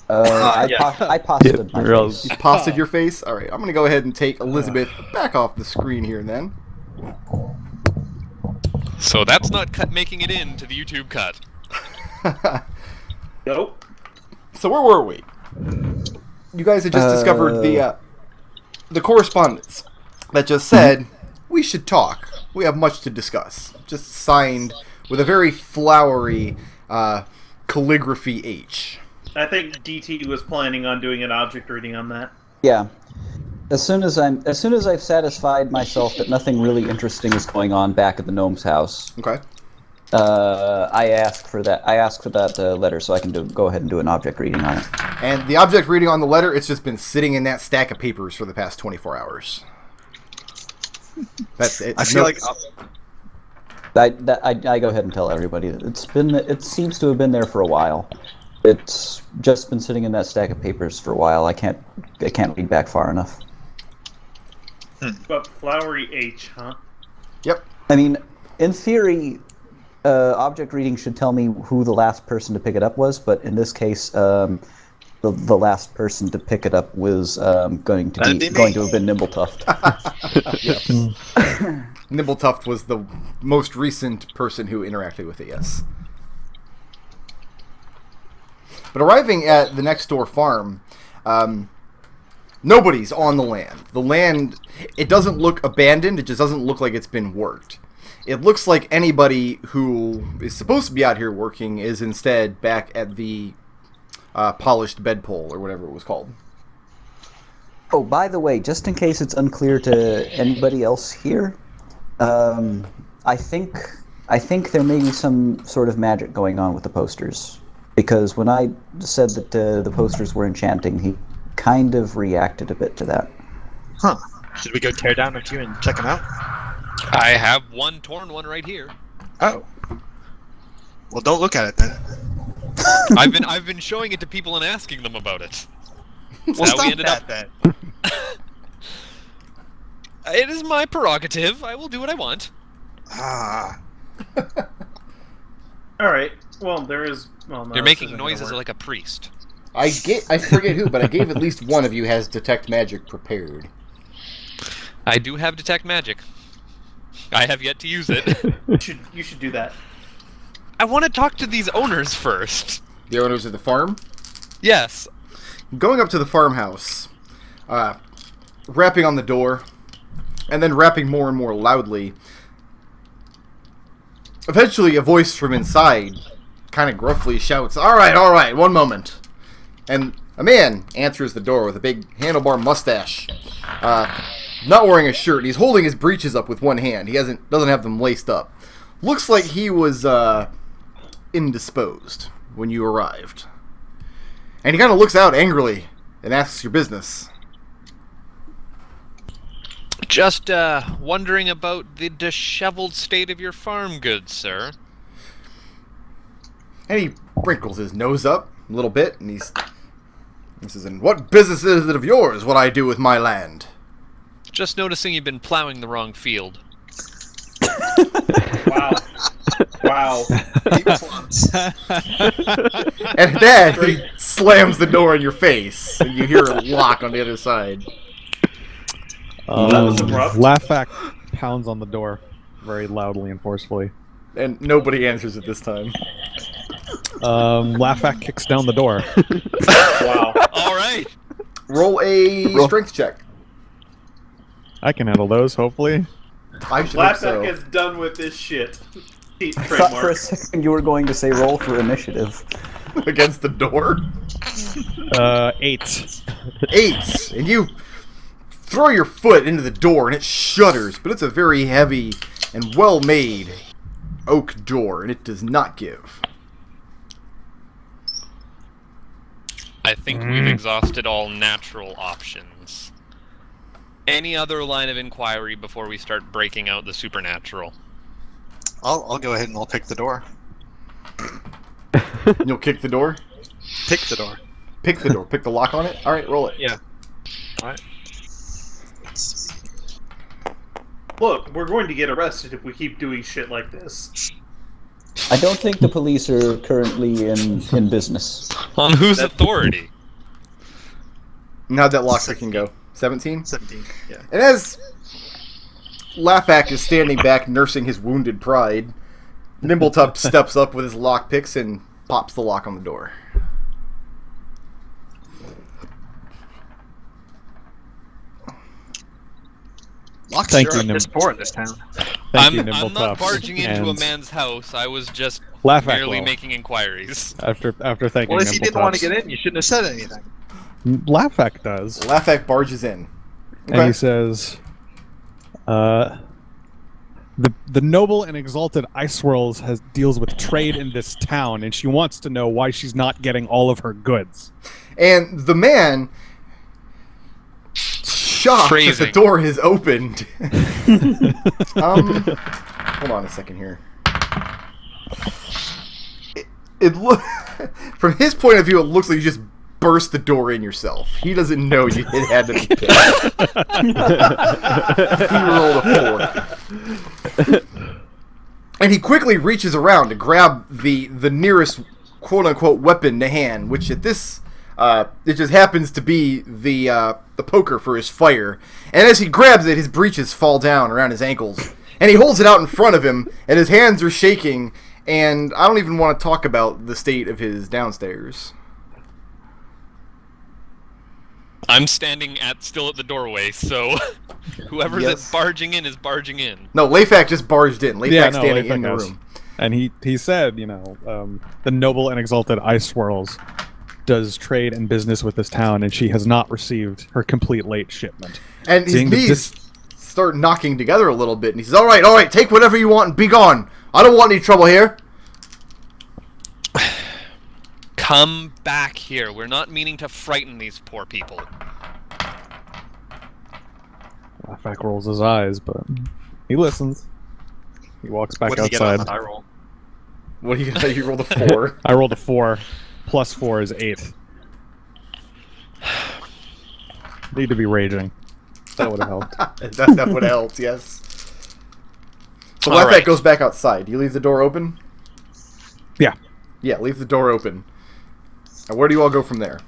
I posted my face. You posted your face? Alright, I'm going to go ahead and take Elizabeth back off the screen here then. So that's not making it into the YouTube cut. Nope. So where were we? You guys had just discovered the correspondence that just said, we should talk. We have much to discuss. Just signed with a very flowery calligraphy H. I think DT was planning on doing an object reading on that. Yeah. As soon as I've satisfied myself that nothing really interesting is going on back at the gnome's house. Okay. I ask for that. I ask for that letter so I can go ahead and do an object reading on it. And the object reading on the letter, it's just been sitting in that stack of papers for the past 24 hours. That's it. I feel like I go ahead and tell everybody that it seems to have been there for a while. It's just been sitting in that stack of papers for a while. I can't read back far enough. But flowery H, huh? Yep. I mean, in theory, object reading should tell me who the last person to pick it up was, but in this case, the last person to pick it up was going to have been Nimbletuft. Nimbletuft was the most recent person who interacted with it, yes. But arriving at the next door farm, nobody's on the land. The land, it doesn't look abandoned, it just doesn't look like it's been worked. It looks like anybody who is supposed to be out here working is instead back at the polished bedpole, or whatever it was called. Oh, by the way, just in case it's unclear to anybody else here, I think there may be some sort of magic going on with the posters. Because when I said that the posters were enchanting, he kind of reacted a bit to that. Huh. Should we go tear down a few and check them out? I have one torn one right here. Oh. Well, don't look at it then. I've been showing it to people and asking them about it. Well, stop that then. It is my prerogative. I will do what I want. Ah. Alright, well, there is... Well, no, You're making noises like a priest. I forget who, but I gave at least one of you has Detect Magic prepared. I do have Detect Magic. I have yet to use it. You should do that. I want to talk to these owners first. The owners of the farm? Yes. Going up to the farmhouse, rapping on the door, and then rapping more and more loudly. Eventually, a voice from inside kind of gruffly shouts, all right, one moment. And a man answers the door with a big handlebar mustache, not wearing a shirt. And he's holding his breeches up with one hand. He doesn't have them laced up. Looks like he was indisposed when you arrived. And he kind of looks out angrily and asks your business. Just wondering about the disheveled state of your farm goods, sir. And he wrinkles his nose up a little bit, and he says, "And what business is it of yours what I do with my land?" Just noticing you've been plowing the wrong field. Wow. Wow. And then he slams the door in your face, and you hear a lock on the other side. That was abrupt. Laphak pounds on the door very loudly and forcefully. And nobody answers it this time. Laphak kicks down the door. Wow. All right. Roll a strength check. I can handle those, hopefully. I should hope Laphak so. is done with this shit. I thought for a second you were going to say roll for initiative. Against the door? 8. 8! And you throw your foot into the door and it shudders, but it's a very heavy and well-made oak door, and it does not give. I think we've exhausted all natural options. Any other line of inquiry before we start breaking out the supernatural? I'll go ahead and I'll pick the door. You'll kick the door? Pick the door. Pick the door. Pick the lock on it? Alright, roll it. Yeah. Alright. Look, we're going to get arrested if we keep doing shit like this. I don't think the police are currently in business. On whose authority? And how'd that lockpicking go? 17? 17, yeah. And as Laphak is standing back nursing his wounded pride, Nimbletuft steps up with his lockpicks and pops the lock on the door. Locks Thank sure you, are piss poor in this town. Thank you, I'm not Nimbletuft. barging into a And man's house. I was just Laphak merely will. making inquiries. After thanking Well, if you didn't want to Nimbletuft. get in, you shouldn't have said anything. Laphak does. Laphak barges in. And he says, the noble and exalted Ice Swirls deals with trade in this town, and she wants to know why she's not getting all of her goods. And the man, shocked that the Phrasing. door has opened. Hold on a second here. From his point of view, it looks like you just burst the door in yourself. He doesn't know it had to be picked. He rolled a 4. And he quickly reaches around to grab the nearest quote-unquote weapon to hand, which at this, it just happens to be the poker for his fire. And as he grabs it, his breeches fall down around his ankles. And he holds it out in front of him, and his hands are shaking, and I don't even want to talk about the state of his downstairs. I'm standing still at the doorway, so whoever's Yes. barging in is barging in. No, Laphak just barged in. Laphak's standing Laphak in the has. room. And he said, the noble and exalted Ice Swirls does trade and business with this town, and she has not received her complete late shipment. And his Seeing the knees start knocking together a little bit, and he says, all right, take whatever you want and be gone. I don't want any trouble here. Come back here. We're not meaning to frighten these poor people. Laphak rolls his eyes, but he listens. He walks back What did you get on outside. that die roll? What do you rolled a 4? I rolled a 4. Plus 4 is 8. Need to be raging. That would have helped. that would have helped, yes. So All Laphak right. goes back outside. Do you leave the door open? Yeah. Yeah, leave the door open. And where do you all go from there?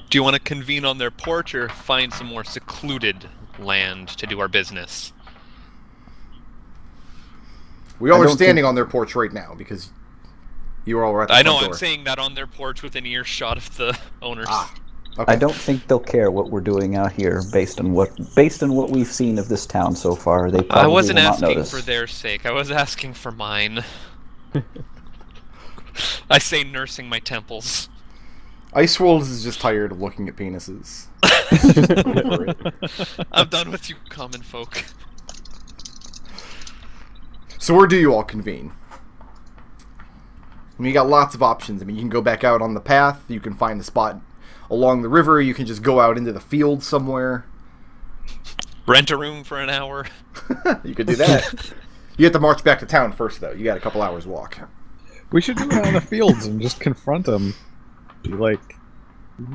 Do you want to convene on their porch or find some more secluded land to do our business? We all I are don't standing on their porch right now because you are all at the I know, front I'm door. saying that on their porch within earshot of the owners. Okay. I don't think they'll care what we're doing out here based on what we've seen of this town so far. They probably I wasn't will not asking notice. for their sake. I was asking for mine. I say nursing my temples. Ice Wolves is just tired of looking at penises. Over it. I'm done with you common folk. So where do you all convene? I mean, you got lots of options. I mean, you can go back out on the path. You can find a spot along the river. You can just go out into the field somewhere. Rent a room for an hour. You could do that. You have to march back to town first, though. You got a couple hours walk. We should do it on the fields and just confront them. Be like,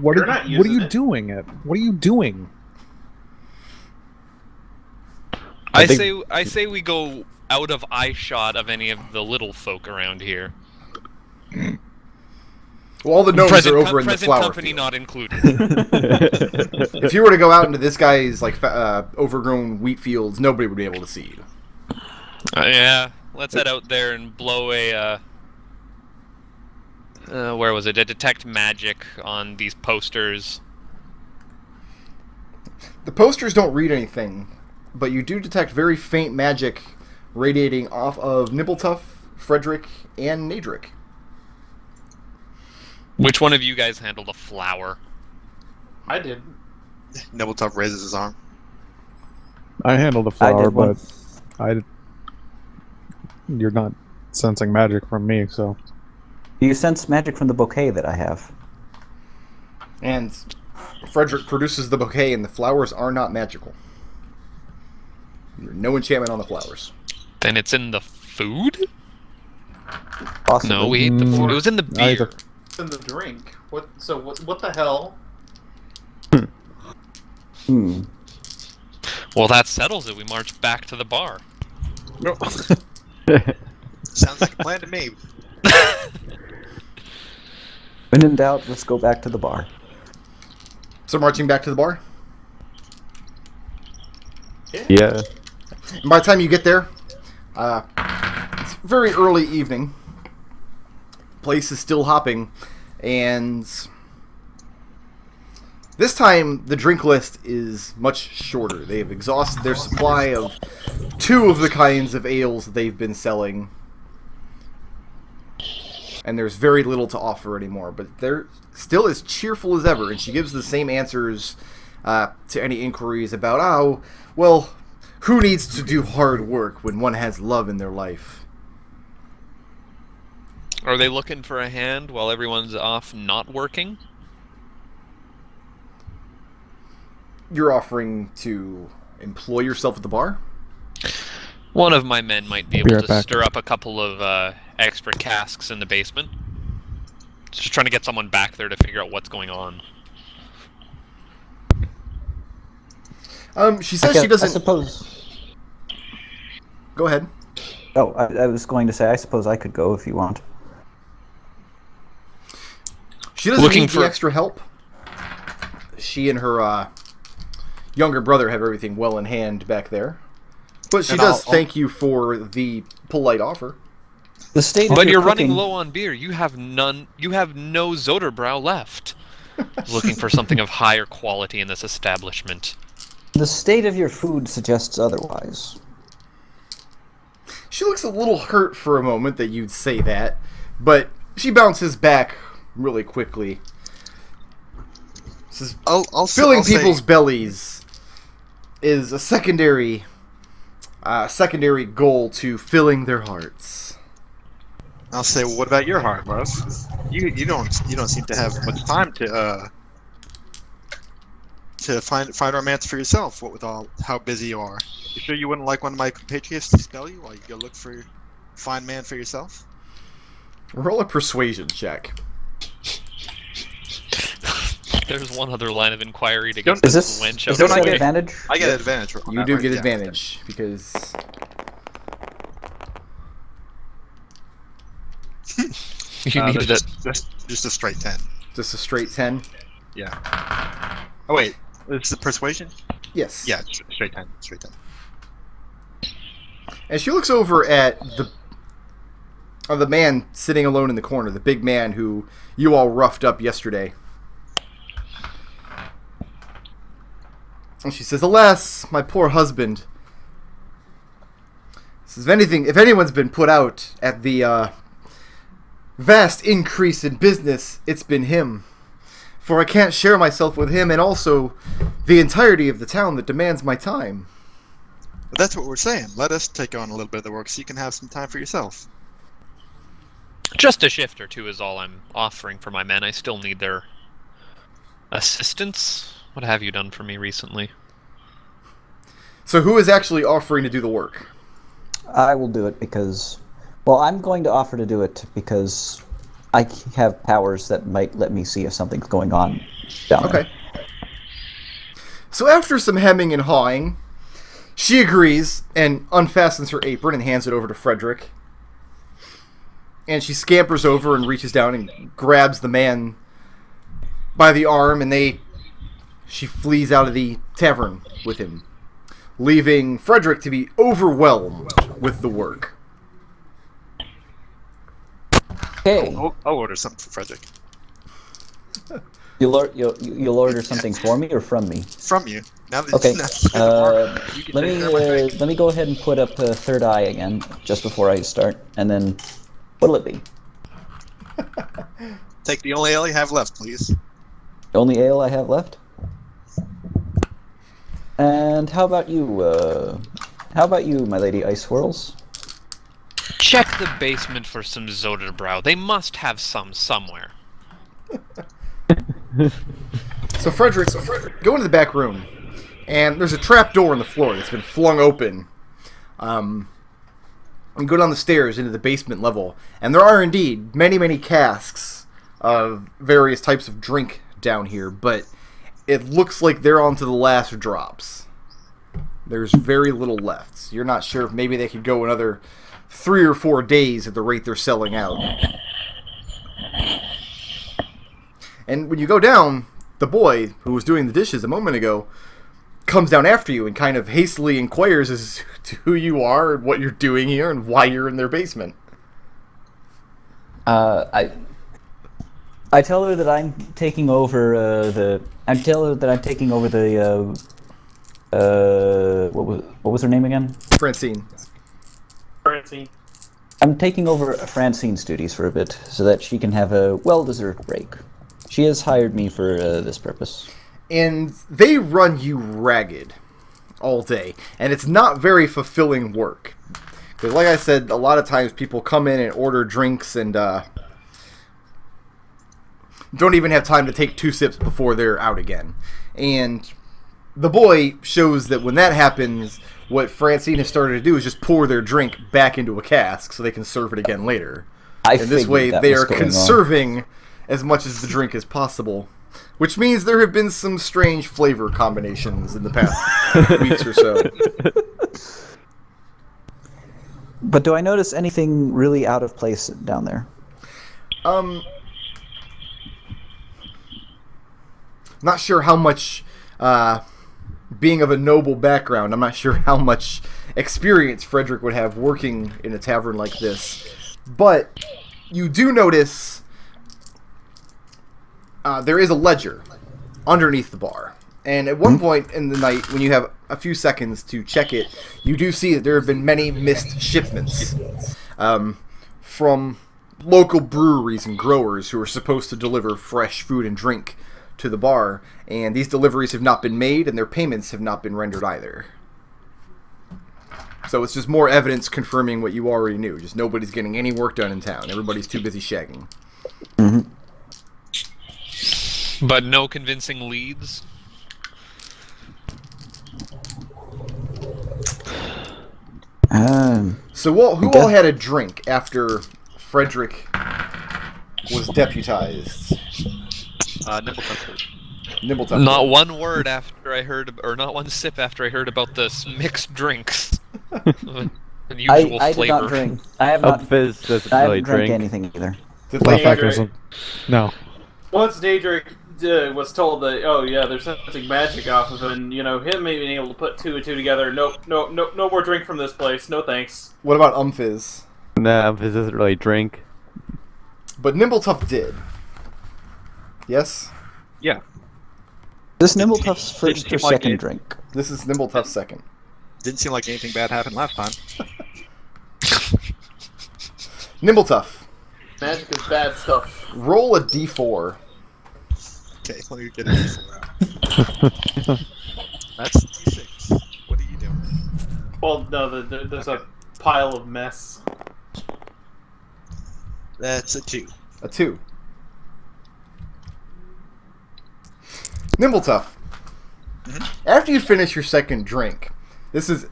what You're are not you using it. doing? What are you doing? I think- say we go out of eye shot of any of the little folk around here. Well, all the gnomes are over in the present flower company field. not included. If you were to go out into this guy's like overgrown wheat fields, nobody would be able to see you. Yeah, let's head out there and blow a where was it? A detect magic on these posters. The posters don't read anything, but you do detect very faint magic radiating off of Nimbletuft, Frederick, and Nadric. Which one of you guys handled a flower? I did. Nimbletuft raises his arm. I handled the I flower, did one. but you're not sensing magic from me, so Do you sense magic from the bouquet that I have? And Frederick produces the bouquet, and the flowers are not magical. There's no enchantment on the flowers. Then it's in the food? Possibly. No, we ate the food. It was in the beer. Either. It's in the drink. What? So what the hell? Hmm. Well, that settles it. We march back to the bar. Sounds like a plan to me. When in doubt, let's go back to the bar. So marching back to the bar. Yeah. And by the time you get there, it's very early evening. Place is still hopping, and this time the drink list is much shorter. They've exhausted their supply of 2 of the kinds of ales that they've been selling, and there's very little to offer anymore. But they're still as cheerful as ever, and she gives the same answers to any inquiries about, oh, well, who needs to do hard work when one has love in their life? Are they looking for a hand while everyone's off not working? You're offering to employ yourself at the bar? One of my men might be Be able right to back. stir up a couple of extra casks in the basement. Just trying to get someone back there to figure out what's going on. She says she doesn't... I suppose... Go ahead. Oh, I was going to say, I suppose I could go if you want. She doesn't Looking need for- the extra help. She and her younger brother have everything well in hand back there. But she And does I'll- thank you for the polite offer. The state of But your you're running cooking- low on beer. You have none. You have no Zoderbrow left. Looking for something of higher quality in this establishment. The state of your food suggests otherwise. She looks a little hurt for a moment that you'd say that, but she bounces back really quickly. Says, filling people's bellies is a secondary goal to filling their hearts. I'll say, well, what about your heart, Russ? You don't seem to have much time to find romance for yourself. What with all how busy you are? You sure you wouldn't like one of my compatriots to spell you while you go look for a fine man for yourself? Roll a persuasion check. There's one other line of inquiry to get Don't- Is this this, wench is out this of an the way. advantage? I get Yep. advantage. on You that, do right? get Yeah. advantage because You needed it. Just a straight 10. just a straight 10. Yeah. Oh wait, is it persuasion? Yes. Yeah, straight 10. Straight 10. And she looks over at the man sitting alone in the corner, the big man who you all roughed up yesterday. And she says, "Alas, my poor husband. Says, if anyone's been put out at the vast increase in business, it's been him. For I can't share myself with him and also the entirety of the town that demands my time." But that's what we're saying. Let us take on a little bit of the work so you can have some time for yourself. Just a shift or two is all I'm offering for my men. I still need their assistance. What have you done for me recently? So who is actually offering to do the work? I will do it because... Well, I'm going to offer to do it because I have powers that might let me see if something's going on down there. Okay. So after some hemming and hawing, she agrees and unfastens her apron and hands it over to Frederick. And she scampers over and reaches down and grabs the man by the arm, and she flees out of the tavern with him, leaving Frederick to be overwhelmed with the work. Okay, I'll order something for Frederick. you'll order something for me or from me? From you. Now that Okay. now that you can Let take me care of my drink. let me go ahead and put up third eye again just before I start, and then what'll it be? Take the only ale you have left, please. The only ale I have left. And how about you? My lady Ice Swirls? Check the basement for some Zoderbrow. They must have some somewhere. So Frederick, go into the back room, and there's a trap door in the floor that's been flung open. And go down the stairs into the basement level, and there are indeed many, many casks of various types of drink down here, but it looks like they're on to the last drops. There's very little left. You're not sure if maybe they could go another 3 or 4 days at the rate they're selling out. And when you go down, the boy who was doing the dishes a moment ago comes down after you and kind of hastily inquires as to who you are and what you're doing here and why you're in their basement. I tell her that I'm taking over what was her name again? Francine. Francine. I'm taking over Francine's duties for a bit so that she can have a well-deserved break. She has hired me for this purpose. And they run you ragged all day, and it's not very fulfilling work. Because like I said, a lot of times people come in and order drinks and don't even have time to take 2 sips before they're out again. And the boy shows that when that happens, what Francine has started to do is just pour their drink back into a cask so they can serve it again later. And this way they are conserving as much as the drink as possible. Which means there have been some strange flavor combinations in the past weeks or so. But do I notice anything really out of place down there? Not sure how much, being of a noble background, I'm not sure how much experience Frederick would have working in a tavern like this. But you do notice there is a ledger underneath the bar. And at one point in the night, when you have a few seconds to check it, you do see that there have been many missed shipments from local breweries and growers who are supposed to deliver fresh food and drink to the bar. And these deliveries have not been made, and their payments have not been rendered either. So it's just more evidence confirming what you already knew. Just nobody's getting any work done in town. Everybody's too busy shagging. Mm-hmm. But no convincing leads? So who all had a drink after Frederick was deputized? Nimbletuft. Not one word after I heard, or not one sip after I heard about this mixed drinks. Unusual I did flavor. not drink. I have not. Umfiz doesn't I really haven't drank drink. anything either. Did Laphak Laphak- doesn't. No. Once Nadric was told that, oh yeah, there's something magic off of it, and him being able to put 2 and 2 together. Nope, no more drink from this place. No thanks. What about Umfiz? Nah, Umfiz doesn't really drink. But Nimbletuft did. Yes? Yeah. This Nimbletuft's first seem or like second it. drink. This is Nimbletuft's second. Didn't seem like anything bad happened last time. Nimbletuft, Magic is bad stuff. roll a d4. Okay, let me get it out. That's D6. What are you doing? Well, no, there's a pile of mess. That's a 2. A 2. Nimbletuft, after you finish your second drink, this is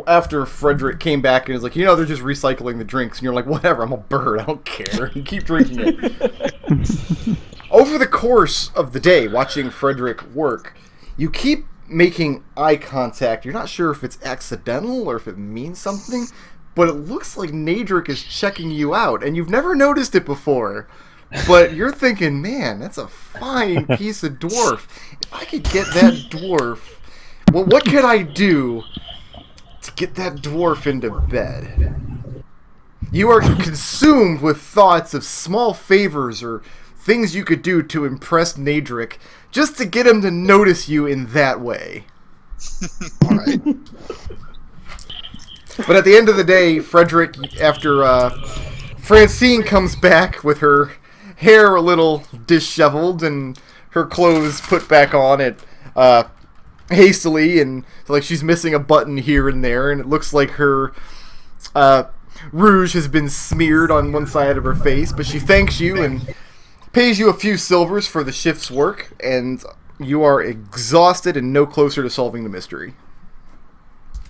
after Frederick came back and is like, they're just recycling the drinks, and you're like, whatever, I'm a bird, I don't care. You keep drinking it. Over the course of the day, watching Frederick work, you keep making eye contact. You're not sure if it's accidental or if it means something, but it looks like Nadric is checking you out, and you've never noticed it before. But you're thinking, man, that's a fine piece of dwarf. If I could get that dwarf, well, what could I do to get that dwarf into bed? You are consumed with thoughts of small favors or things you could do to impress Nadric just to get him to notice you in that way. Alright. But at the end of the day, Frederick, after Francine comes back with her hair a little disheveled and her clothes put back on it hastily, and like she's missing a button here and there, and it looks like her rouge has been smeared on one side of her face, but she thanks you and pays you a few silvers for the shift's work, and you are exhausted and no closer to solving the mystery.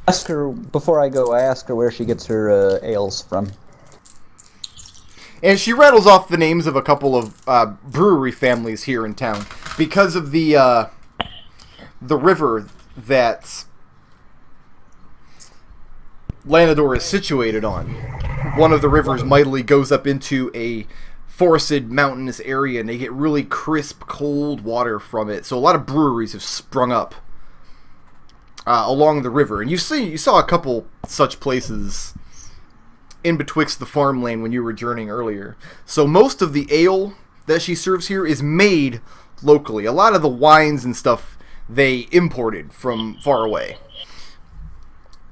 Ask her before I go. I ask her where she gets her ales from. And she rattles off the names of a couple of brewery families here in town because of the river that Lanador is situated on. One of the rivers mightily goes up into a forested mountainous area, and they get really crisp, cold water from it. So a lot of breweries have sprung up along the river, and you saw a couple such places in betwixt the farmland when you were journeying earlier. So most of the ale that she serves here is made locally. A lot of the wines and stuff they imported from far away,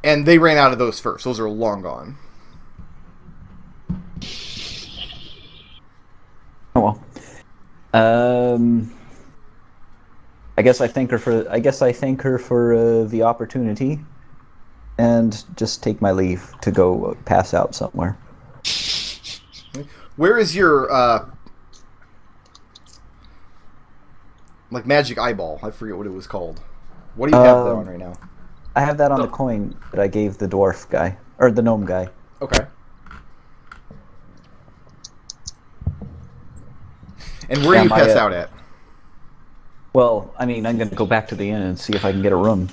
and they ran out of those first. Those are long gone. Oh well. I guess I thank her for the opportunity, and just take my leave to go pass out somewhere. Where is your like magic eyeball? I forget what it was called. What do you have that on right now? I have that on the coin that I gave the dwarf guy, or the gnome guy. Okay. And where do you pass out at? Well, I mean, I'm going to go back to the inn and see if I can get a room.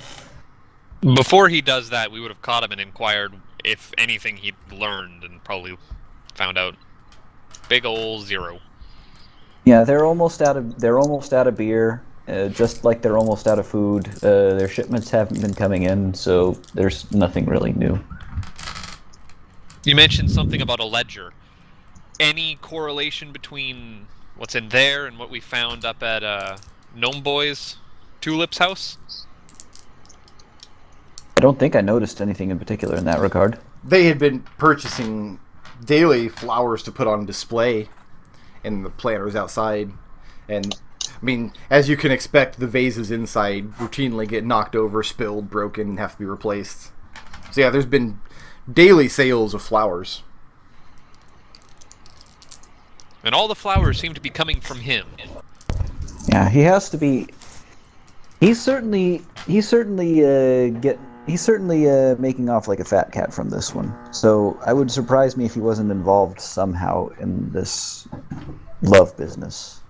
Before he does that, we would have caught him and inquired if anything he'd learned, and probably found out big ol' 0. Yeah, they're almost out of beer, just like they're almost out of food. Their shipments haven't been coming in, so there's nothing really new. You mentioned something about a ledger. Any correlation between what's in there and what we found up at Gnome Boy's Tulip's house? I don't think I noticed anything in particular in that regard. They had been purchasing daily flowers to put on display in the planters outside. And, I mean, as you can expect, the vases inside routinely get knocked over, spilled, broken, and have to be replaced. So yeah, there's been daily sales of flowers. And all the flowers seem to be coming from him. Yeah, he has to be. He's certainly making off like a fat cat from this one. So I would surprise me if he wasn't involved somehow in this love business.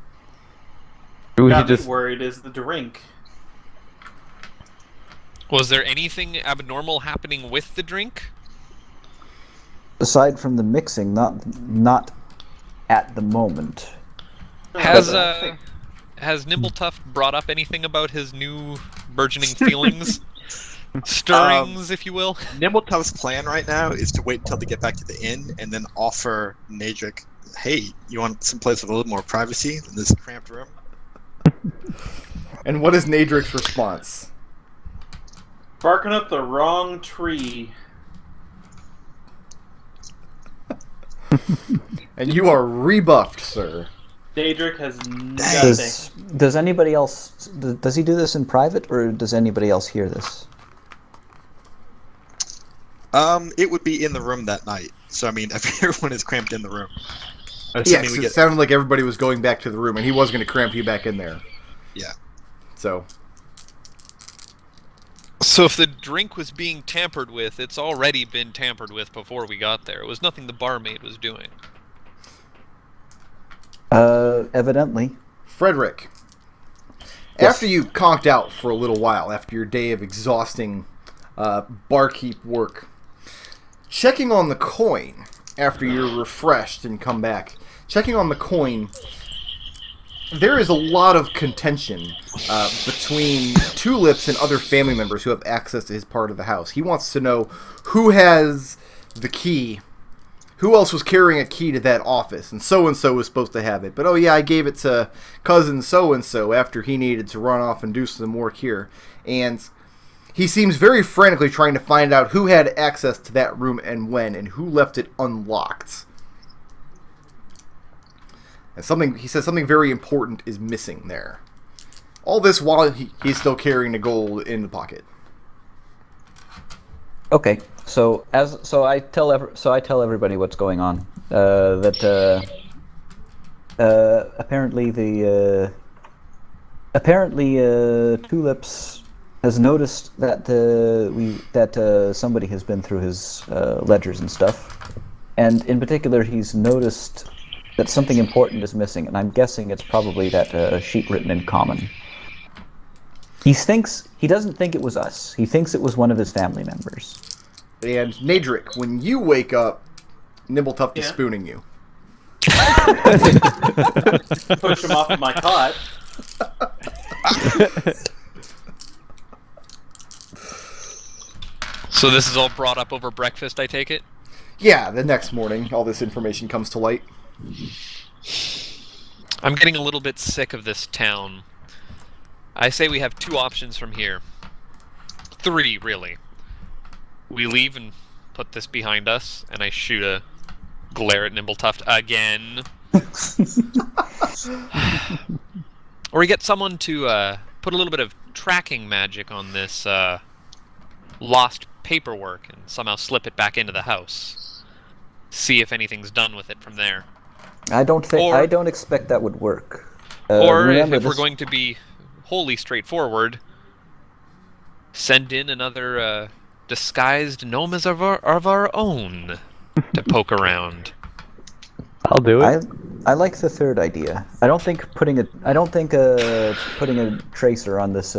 Got me worried is the drink. Was there anything abnormal happening with the drink? Aside from the mixing, not at the moment. Has Nimbletuft brought up anything about his new burgeoning feelings? Stirrings, if you will? Nimbletuft's plan right now is to wait until they get back to the inn and then offer Nadric, hey, you want some place with a little more privacy than this cramped room? And what is Nadric's response? Barking up the wrong tree. And you are rebuffed, sir. Nadric has nothing. Does anybody else... Does he do this in private, or does anybody else hear this? It would be in the room that night. So, I mean, everyone is cramped in the room. Yes, it sounded like everybody was going back to the room, and he was going to cramp you back in there. Yeah. So if the drink was being tampered with, it's already been tampered with before we got there. It was nothing the barmaid was doing. Evidently. Frederick, Yes. after you conked out for a little while, after your day of exhausting barkeep work, checking on the coin after you're refreshed and come back, checking on the coin, there is a lot of contention between Tulips and other family members who have access to his part of the house. He wants to know who has the key. Who else was carrying a key to that office? And so was supposed to have it. But, oh yeah, I gave it to cousin so-and-so after he needed to run off and do some work here. And he seems very frantically trying to find out who had access to that room and when, and who left it unlocked. And he says something very important is missing there. All this while he's still carrying the gold in the pocket. Okay, so I tell everybody what's going on. Apparently Tulips has noticed that somebody has been through his ledgers and stuff, and in particular he's noticed that something important is missing, and I'm guessing it's probably that sheet written in common. He doesn't think it was us. He thinks it was one of his family members. And Nadric, when you wake up, Nimbletuft is spooning you. Push him off of my cot. So this is all brought up over breakfast, I take it? Yeah, the next morning, all this information comes to light. I'm getting a little bit sick of this town. I say we have 2 options from here. 3, really. We leave and put this behind us, and I shoot a glare at Nimbletuft again. Or we get someone to put a little bit of tracking magic on this lost paperwork and somehow slip it back into the house. See if anything's done with it from there. I don't expect that would work. Or if remember we're going to be wholly straightforward, send in another disguised gnome of our own to poke around. I'll do it. I like the third idea. I don't think putting a tracer on this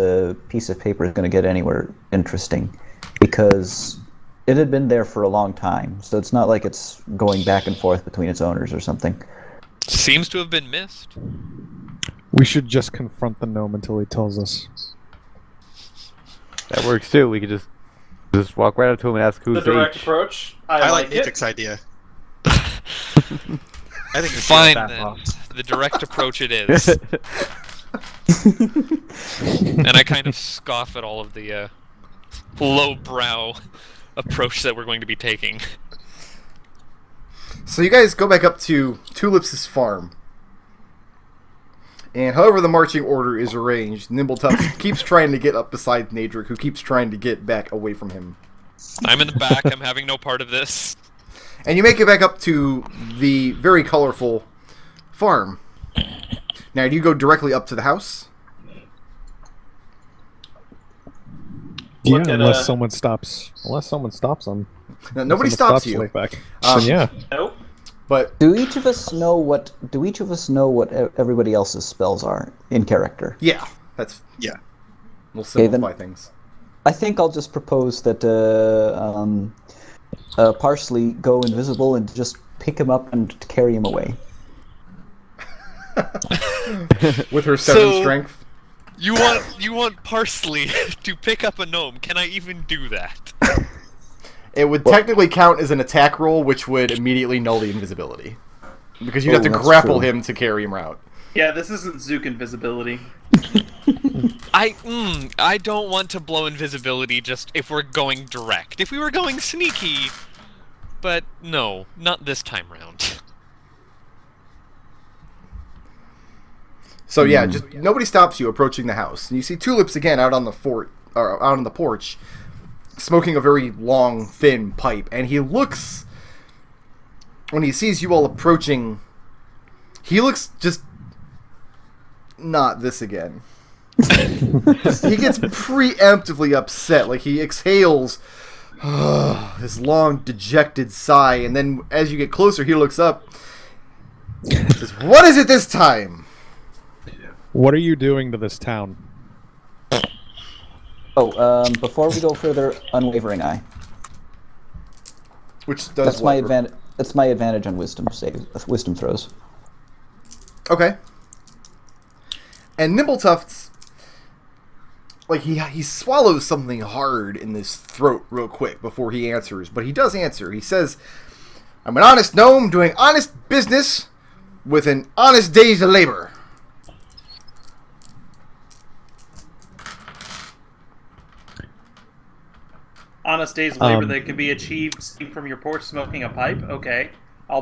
piece of paper is going to get anywhere interesting, because it had been there for a long time, so it's not like it's going back and forth between its owners or something. Seems to have been missed. We should just confront the gnome until he tells us. That works too. We could just walk right up to him and ask who's The direct H. approach. I like it. Nich's idea. I think it's Fine that then. box. The direct approach it is. And I kind of scoff at all of the lowbrow approach that we're going to be taking. So you guys go back up to Tulips' farm. And however the marching order is arranged, Nimbletuft keeps trying to get up beside Nadric, who keeps trying to get back away from him. I'm in the back. I'm having no part of this. And you make it back up to the very colorful farm. Now, do you go directly up to the house? Yeah, Look at, unless someone stops. Unless someone stops them. No, nobody Someone stops you. Laphak. Um, Then yeah. Nope. But Do each of us know what everybody else's spells are in character? yeah, that's Yeah. we'll Okay, then- simplify things. I think I'll just propose that Parsley go invisible and just pick him up and carry him away. With her 7 So- strength. You want Parsley to pick up a gnome? Can I even do that? It would technically count as an attack roll, which would immediately null the invisibility. Because you'd have to that's grapple true. him to carry him out. Yeah, this isn't Zook invisibility. I don't want to blow invisibility just if we're going direct. If we were going sneaky, but no, not this time round. So yeah, just nobody stops you approaching the house. And you see Tulips again out on the out on the porch, smoking a very long, thin pipe. And he looks, when he sees you all approaching, he looks just not this again. He gets preemptively upset. Like he exhales this long, dejected sigh, and then as you get closer, he looks up. Says, "What is it this time?" What are you doing to this town? Before we go further, Unwavering Eye. Which does That's my what? advantage. That's my advantage on wisdom throws. Okay. And Nimbletuft, like he swallows something hard in his throat real quick before he answers, but he does answer. He says, "I'm an honest gnome doing honest business with an honest day's labor." Honest days of labor that can be achieved sitting from your porch smoking a pipe? Okay. I'll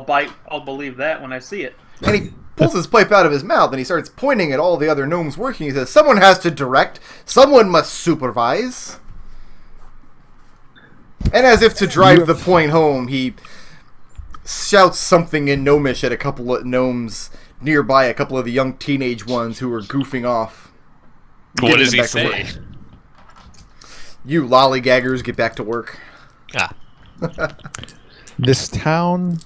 believe that when I see it. And he pulls his pipe out of his mouth and he starts pointing at all the other gnomes working. He says, "Someone has to direct. Someone must supervise." And as if to drive the point home, he shouts something in gnomish at a couple of gnomes nearby, a couple of the young teenage ones who are goofing off. What Getting does them he back to say? work. "You lollygaggers, get back to work." Ah, This town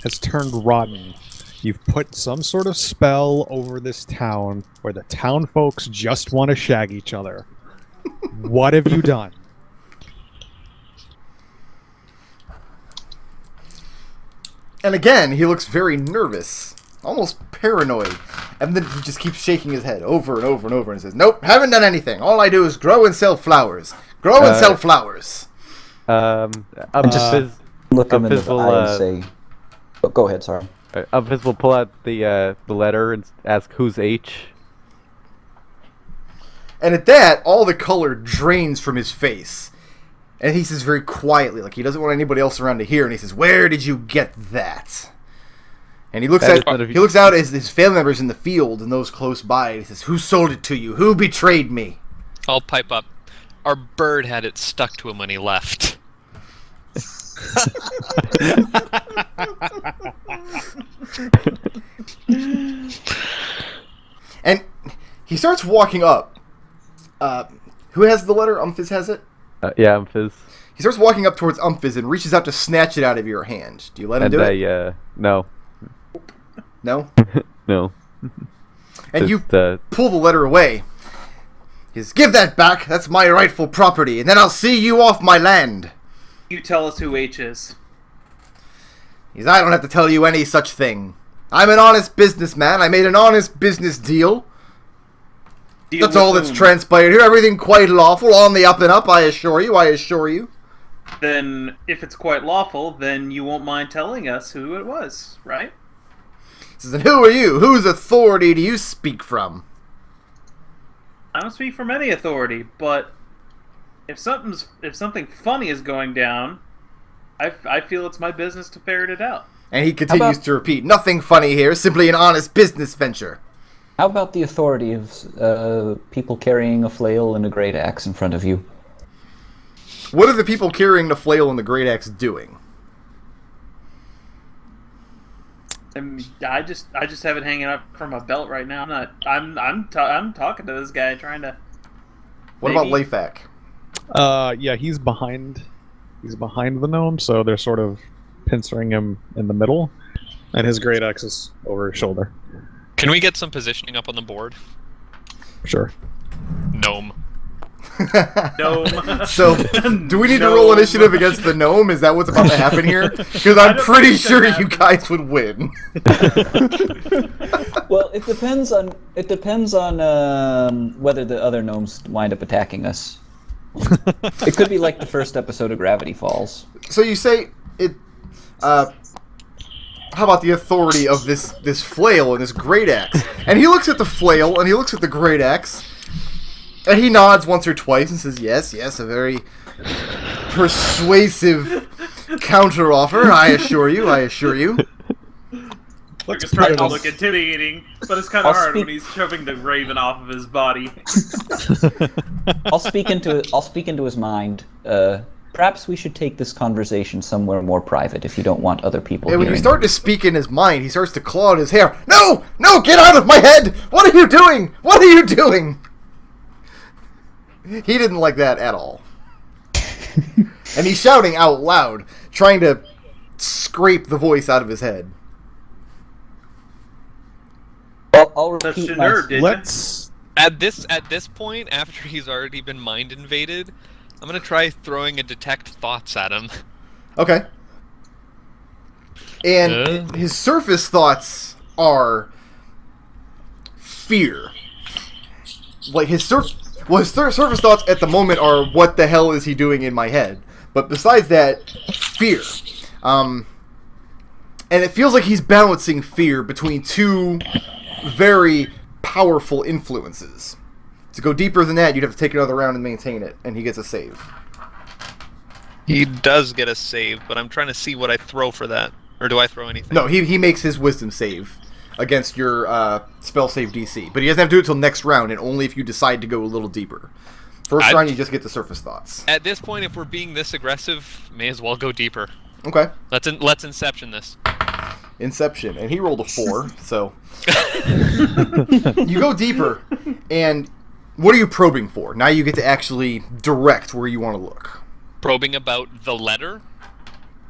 has turned rotten. You've put some sort of spell over this town where the town folks just want to shag each other. What have you done? And again, he looks very nervous. almost paranoid. And then he just keeps shaking his head over and over and over and says, "Nope, haven't done anything. All I do is grow and sell flowers. Grow and sell flowers." Umfiz Look him in the will, eye and say, oh, "Go ahead, sorry." Umfiz will pull out the letter and ask, "Who's H?" And at that, all the color drains from his face. And he says very quietly, like he doesn't want anybody else around to hear, and he says, "Where did you get that?" And he looks out at his family members in the field and those close by, and he says, "Who sold it to you? Who betrayed me?" I'll pipe up. Our bird had it stuck to him when he left. And he starts walking up. Who has the letter? Umfiz has it? Yeah, Umfiz. He starts walking up towards Umfiz and reaches out to snatch it out of your hand. Do you let him do it? No. No? No. And you pull the letter away. He says, "Give that back. That's my rightful property, and then I'll see you off my land." You tell us who H is. He says, "I don't have to tell you any such thing. I'm an honest businessman. I made an honest business deal. That's all that's transpired here. Everything quite lawful, on the up and up, I assure you. Then, if it's quite lawful, then you won't mind telling us who it was, right?" He says, "And who are you? Whose authority do you speak from?" I don't speak from any authority, but if something funny is going down, I feel it's my business to ferret it out. And he continues to repeat, "Nothing funny here, simply an honest business venture." How about the authority of people carrying a flail and a great axe in front of you? What are the people carrying the flail and the great axe doing? I just have it hanging up from my belt right now. I'm talking to this guy trying to. What about Laphak? Yeah, he's behind the gnome, so they're sort of pincering him in the middle, and his great axe is over his shoulder. Can we get some positioning up on the board? Sure. Gnome. Gnome. So, do we need to roll initiative against the gnome? Is that what's about to happen here? Because I'm pretty sure you guys would win. Well, it depends on whether the other gnomes wind up attacking us. It could be like the first episode of Gravity Falls. So you say it. How about the authority of this flail and this great axe? And he looks at the flail and he looks at the great axe, and he nods once or twice and says, "Yes, a very persuasive counteroffer. I assure you." Let's try to look intimidating, but it's kind of hard when he's shoving the raven off of his body. I'll speak into his mind. Perhaps we should take this conversation somewhere more private if you don't want other people And when hearing. you start to speak in his mind, he starts to claw at his hair. No, get out of my head! What are you doing? He didn't like that at all. And he's shouting out loud, trying to scrape the voice out of his head. I'll repeat At this point, after he's already been mind invaded, I'm gonna try throwing a detect thoughts at him. Okay. And his surface thoughts are fear. Like his surface thoughts at the moment are, "What the hell is he doing in my head?" But besides that, fear. And it feels like he's balancing fear between two very powerful influences. To go deeper than that, you'd have to take another round and maintain it, and he gets a save. He does get a save, but I'm trying to see what I throw for that. Or do I throw anything? No, he makes his wisdom save against your spell save DC. But he doesn't have to do it until next round, and only if you decide to go a little deeper. First round, you just get the surface thoughts. At this point, if we're being this aggressive, may as well go deeper. Okay. Let's Inception this. Inception, and he rolled a 4, so... You go deeper, and... What are you probing for? Now you get to actually direct where you want to look. Probing about the letter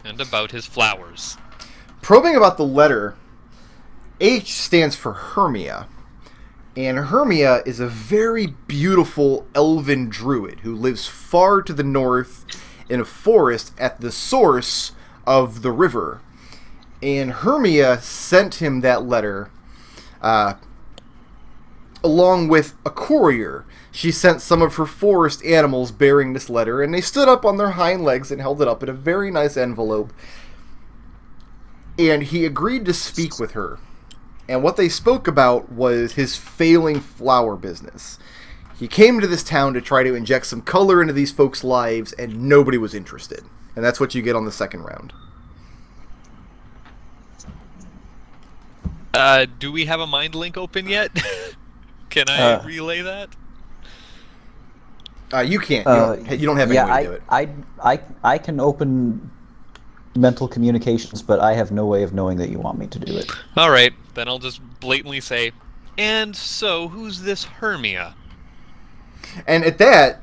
and about his flowers. Probing about the letter, H stands for Hermia. And Hermia is a very beautiful elven druid who lives far to the north in a forest at the source of the river. And Hermia sent him that letter along with a courier. She sent some of her forest animals bearing this letter, and they stood up on their hind legs and held it up in a very nice envelope. And he agreed to speak with her. And what they spoke about was his failing flower business. He came to this town to try to inject some color into these folks' lives, and nobody was interested. And that's what you get on the second round. Do we have a mind link open yet? Can I relay that? You can't. You don't have any way to do it. I can open mental communications, but I have no way of knowing that you want me to do it. All right, then I'll just blatantly say, and so, who's this Hermia? And at that,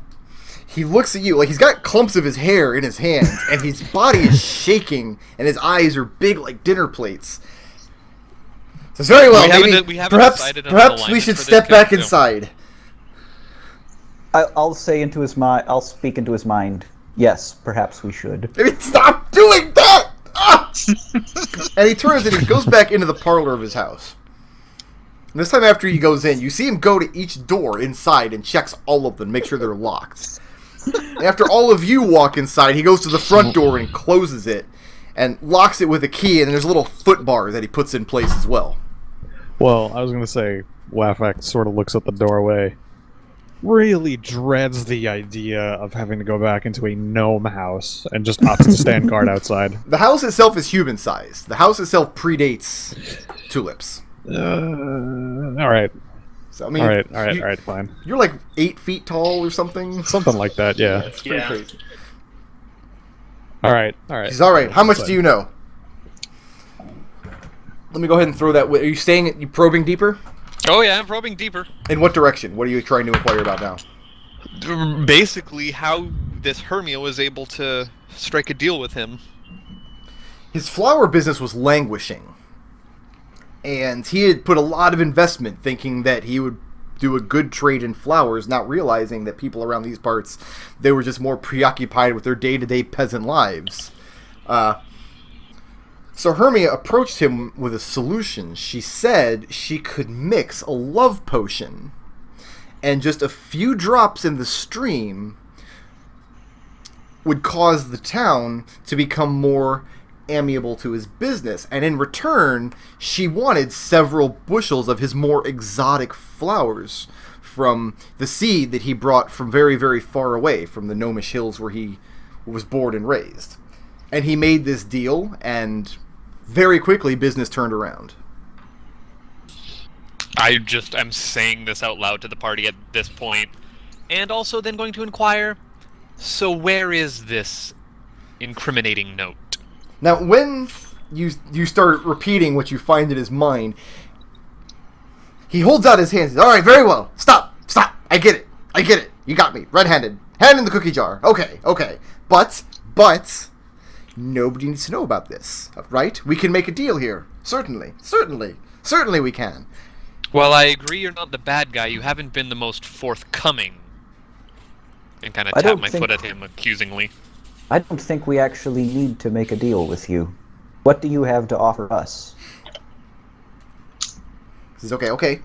he looks at you like he's got clumps of his hair in his hands, and his body is shaking, and his eyes are big like dinner plates. So very well, maybe perhaps we should step back inside. I'll say into his mind. I'll speak into his mind. Yes, perhaps we should. I mean, stop doing that! Ah! And he turns and he goes back into the parlor of his house. And this time after he goes in, you see him go to each door inside and checks all of them, make sure they're locked. And after all of you walk inside, he goes to the front door and closes it and locks it with a key, and there's a little foot bar that he puts in place as well. Well, I was going to say, Laphak sort of looks at the doorway, really dreads the idea of having to go back into a gnome house, and just opts to stand guard outside. The house itself is human-sized. The house itself predates Tulips. Alright. So, I mean, alright, fine. You're like 8 feet tall or something? Something like that, yeah. It's pretty crazy. Alright. He's alright. How much do you know? Let me go ahead and throw that. Are you probing deeper? Oh yeah, I'm probing deeper. In what direction? What are you trying to inquire about now? Basically, how this Hermia was able to strike a deal with him. His flower business was languishing. And he had put a lot of investment thinking that he would do a good trade in flowers, not realizing that people around these parts, they were just more preoccupied with their day-to-day peasant lives. So Hermia approached him with a solution. She said she could mix a love potion, and just a few drops in the stream would cause the town to become more amiable to his business. And in return, she wanted several bushels of his more exotic flowers from the seed that he brought from very, very far away, from the Gnomish Hills where he was born and raised. And he made this deal, and very quickly, business turned around. I'm saying this out loud to the party at this point, and also then going to inquire, so where is this incriminating note? Now, when you start repeating what you find in his mind, he holds out his hands. All right, very well. Stop. I get it. You got me. Red-handed. Hand in the cookie jar. Okay. But nobody needs to know about this, right? We can make a deal here. Certainly we can. Well, I agree you're not the bad guy. You haven't been the most forthcoming. And kind of tap my foot at him accusingly. I don't think we actually need to make a deal with you. What do you have to offer us? He says, okay.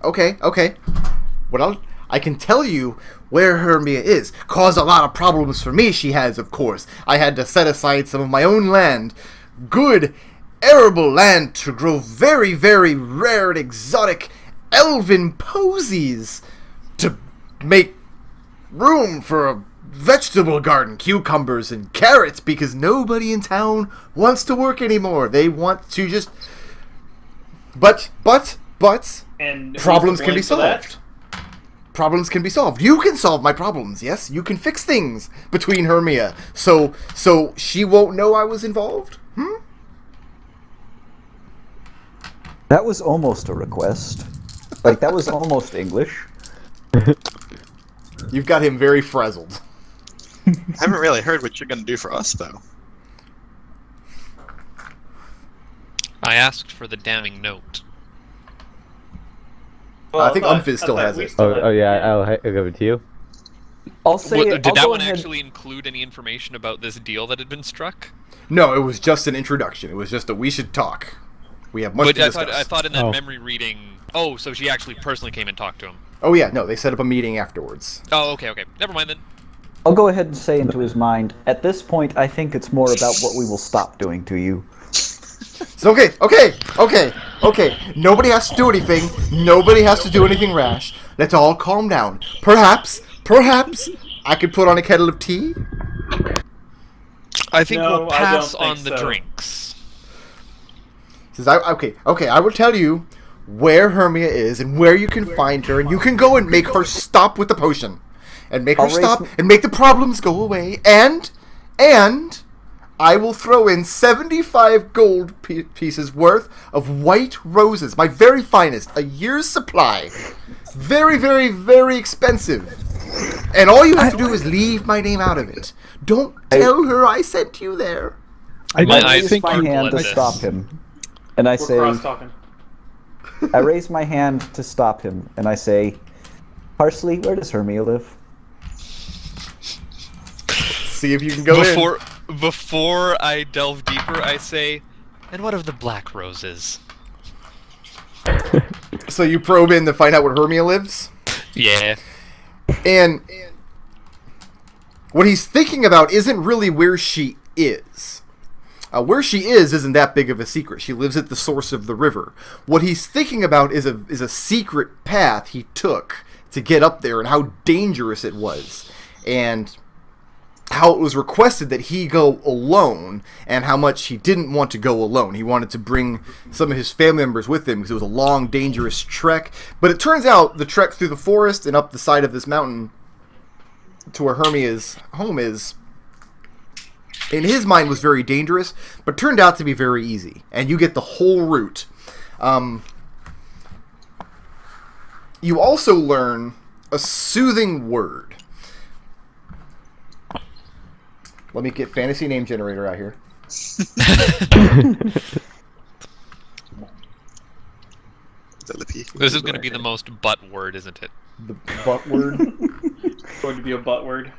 I can tell you where Hermia is. Caused a lot of problems for me, she has, of course. I had to set aside some of my own land. Good, arable land to grow very, very rare and exotic elven posies. To make room for a vegetable garden, cucumbers and carrots, because nobody in town wants to work anymore. They want to just... But... And problems can be solved. Problems can be solved. You can solve my problems, yes? You can fix things between Hermia. So she won't know I was involved? That was almost a request. Like, that was almost English. You've got him very frazzled. I haven't really heard what you're going to do for us, though. I asked for the damning note. Well, I think Umfiz still has it. Oh yeah, I'll give it to you. I'll say. Did that one actually include any information about this deal that had been struck? No, it was just an introduction. It was just a we should talk. We have much But to I discuss. thought in that Oh. memory reading. Oh, so she actually personally came and talked to him. Oh yeah, no, they set up a meeting afterwards. Oh, okay. Never mind then. I'll go ahead and say into his mind, at this point, I think it's more about what we will stop doing to you. So okay. Nobody has to do anything. Nobody has to do anything rash. Let's all calm down. Perhaps, I could put on a kettle of tea. I think No, we'll I don't pass think on the so. drinks. Says, okay, I will tell you where Hermia is and where you can find her, and you can go and make her stop with the potion. And make her I'll raise stop m- and make the problems go away. And I will throw in 75 gold pieces worth of white roses, my very finest, a year's supply. Very, very, very expensive. And all you have to do is leave my name out of it. Don't tell her I sent you there. I My don't eyes raise think my sparkle hand at to this. stop him, and I We're say, cross-talking. I raise my hand to stop him, and I say, Parsley, where does Hermia live? See if you can go in. Before I delve deeper, I say, and what of the black roses? So you probe in to find out where Hermia lives. Yeah. And what he's thinking about isn't really where she is. Where she isn't that big of a secret. She lives at the source of the river. What he's thinking about is a secret path he took to get up there and how dangerous it was. And how it was requested that he go alone, and how much he didn't want to go alone. He wanted to bring some of his family members with him because it was a long, dangerous trek. But it turns out the trek through the forest and up the side of this mountain to where Hermia's home is, in his mind, was very dangerous, but turned out to be very easy. And you get the whole route. You also learn a soothing word. Let me get fantasy name generator out here. Is that the P? This is going to be the most butt word, isn't it? The butt word. Going to be a butt word.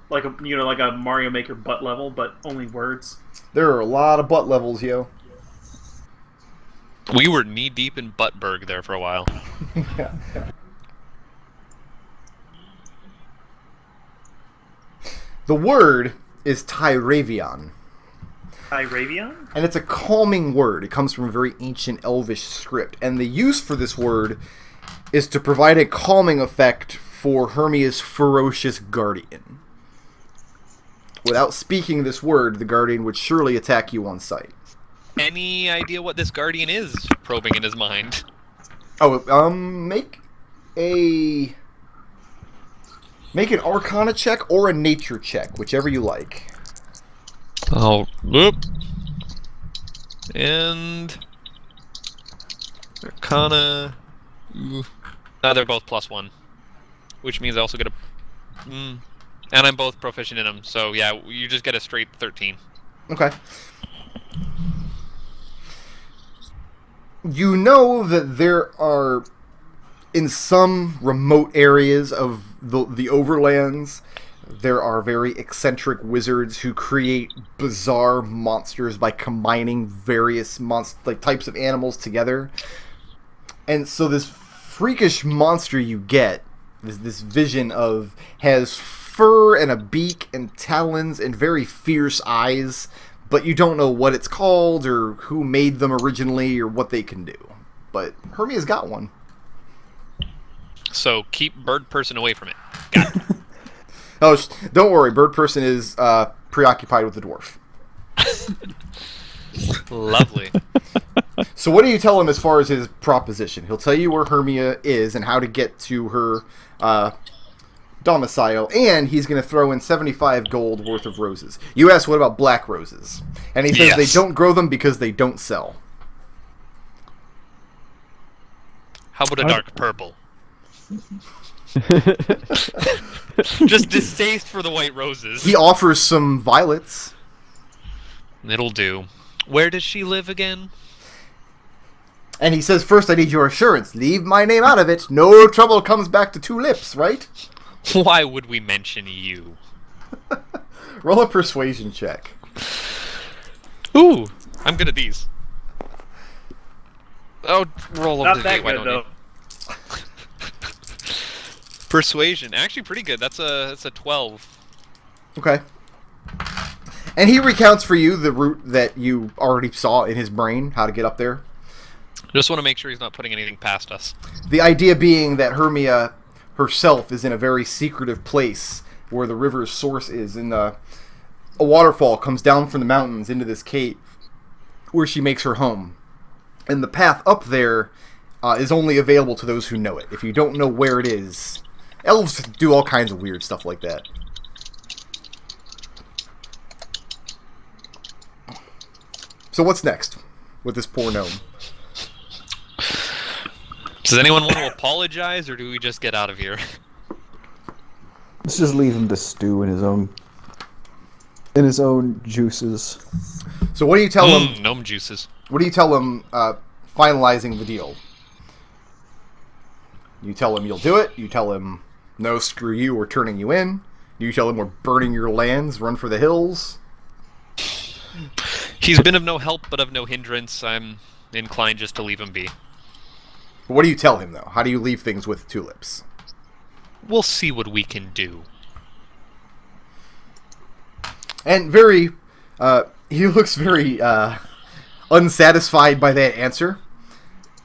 Like a Mario Maker butt level, but only words. There are a lot of butt levels, yo. We were knee deep in Buttberg there for a while. The word is Tyravion, Iravion? and it's a calming word. It comes from a very ancient Elvish script, and the use for this word is to provide a calming effect for Hermia's ferocious guardian. Without speaking this word, the guardian would surely attack you on sight. Any idea what this guardian is? Probing in his mind. Oh, make an Arcana check or a Nature check, whichever you like. Oh, whoop. And Arcana. Ooh. They're both +1, which means I also get a. And I'm both proficient in them, so yeah, you just get a straight 13. Okay. You know that there are, in some remote areas of the overlands, there are very eccentric wizards who create bizarre monsters by combining various types of animals together. And so this freakish monster you get, this vision of, has fur and a beak and talons and very fierce eyes, but you don't know what it's called or who made them originally or what they can do. But Hermia's got one. So keep bird person away from it. Got it. Oh, don't worry. Bird person is preoccupied with the dwarf. Lovely. So what do you tell him as far as his proposition? He'll tell you where Hermia is and how to get to her domicile, and he's going to throw in 75 gold worth of roses. You ask, what about black roses? And he says Yes. they don't grow them because they don't sell. How about a dark purple? Just distaste for the white roses. He offers some violets. It'll do. Where does she live again? And he says, first I need your assurance. Leave my name out of it. No trouble comes back to two lips, right? Why would we mention you? Roll a persuasion check. Ooh, I'm good at these. Oh, roll over Not the that gate. Why good, don't though. you? Persuasion, actually pretty good. That's a 12. Okay. And he recounts for you the route that you already saw in his brain, how to get up there. Just want to make sure he's not putting anything past us. The idea being that Hermia herself is in a very secretive place where the river's source is, and a waterfall comes down from the mountains into this cave where she makes her home. And the path up there is only available to those who know it. If you don't know where it is, elves do all kinds of weird stuff like that. So what's next with this poor gnome? Does anyone want to apologize, or do we just get out of here? Let's just leave him to stew in his own juices. So what do you tell him? Gnome juices. What do you tell him finalizing the deal? You tell him you'll do it? You tell him, no, screw you, we're turning you in? You tell him we're burning your lands, run for the hills? He's been of no help, but of no hindrance. I'm inclined just to leave him be. What do you tell him, though? How do you leave things with Tulips? We'll see what we can do. And he looks very unsatisfied by that answer,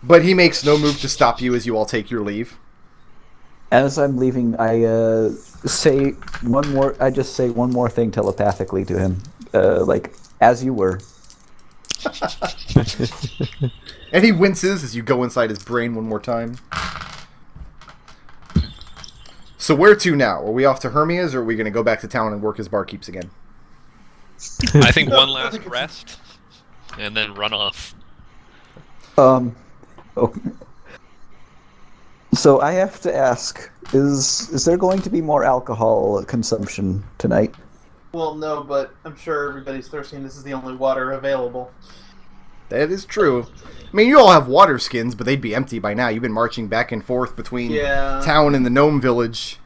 but he makes no move to stop you as you all take your leave. As I'm leaving, I just say one more thing telepathically to him, like as you were. And he winces as you go inside his brain one more time. So where to now? Are we off to Hermia's, or are we going to go back to town and work as barkeeps again? I think one last rest, and then run off. Okay. So I have to ask, is there going to be more alcohol consumption tonight? Well, no, but I'm sure everybody's thirsty, and this is the only water available. That is true. I mean, you all have water skins, but they'd be empty by now. You've been marching back and forth between town and the gnome village.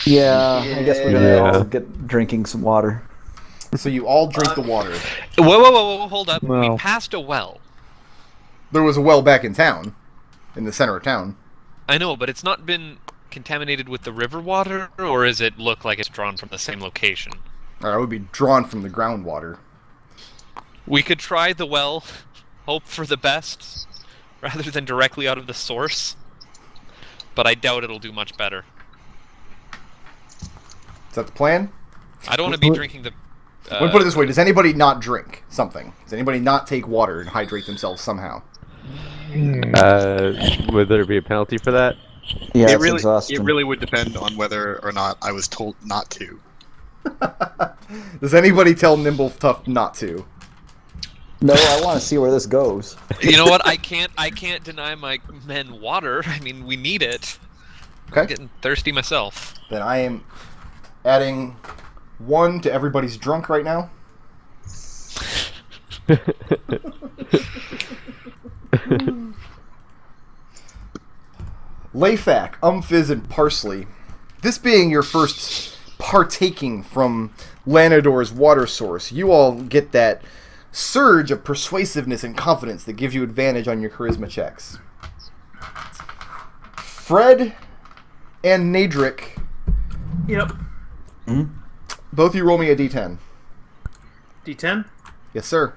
Yeah, I guess we're gonna all get drinking some water. So you all drink the water. Whoa, hold up. No. We passed a well. There was a well back in town, in the center of town. I know, but it's not been contaminated with the river water, or does it look like it's drawn from the same location? Or it would be drawn from the groundwater. We could try the well, hope for the best, rather than directly out of the source. But I doubt it'll do much better. Is that the plan? I don't want to be drinking the... Let me put it this way. Does anybody not drink something? Does anybody not take water and hydrate themselves somehow? Would there be a penalty for that? Yeah, It exhausting. really would depend on whether or not I was told not to. Does anybody tell Nimbletuft not to? No, I want to see where this goes. You know what? I can't deny my men water. I mean, we need it. I'm Okay. getting thirsty myself. Then I am adding 1 to everybody's drunk right now. Laphak, Umfiz, and Parsley. This being your first partaking from Lanador's water source, you all get that surge of persuasiveness and confidence that gives you advantage on your charisma checks. Fred and Nadric, Yep. both of you roll me a d10. D10? Yes, sir.